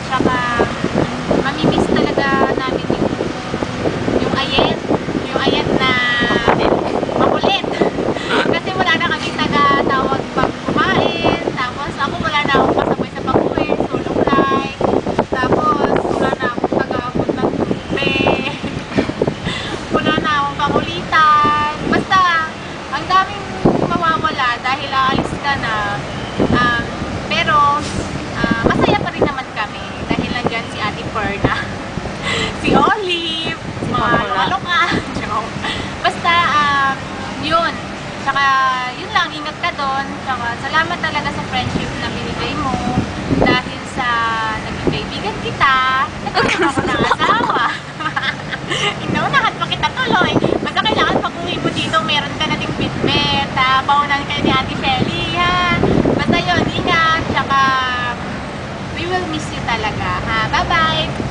Tsaka, mamimiss talaga namin yung ayet. Yung ayet na makulit. Kasi wala na kami taga-tawag pag kumain. Tapos ako wala na akong kasabay sa pag-uwi. Solo flight. Tapos wala na akong taga-abot ng tube. Wala na akong kakulitan. Basta, ang daming mawawala dahil aalis ka na. Pero, masaya pa rin naman kami dahil nandyan si Ate Perna, si Olive, mga loka-loka. Basta, yun. Tsaka, yun lang, ingat ka doon. Tsaka, salamat talaga sa friendship na binigay mo dahil sa naging kaibigan kita. Nagkaroon ako ng asawa. Inaunahan pa kita tuloy. Basta kailangan pag-uwi mo dito, meron ka na ding bitbit. Paunan kayo ni Ate Shelly, ha? Basta yun, ingat. Tsaka, we will miss you talaga, ha? Bye-bye!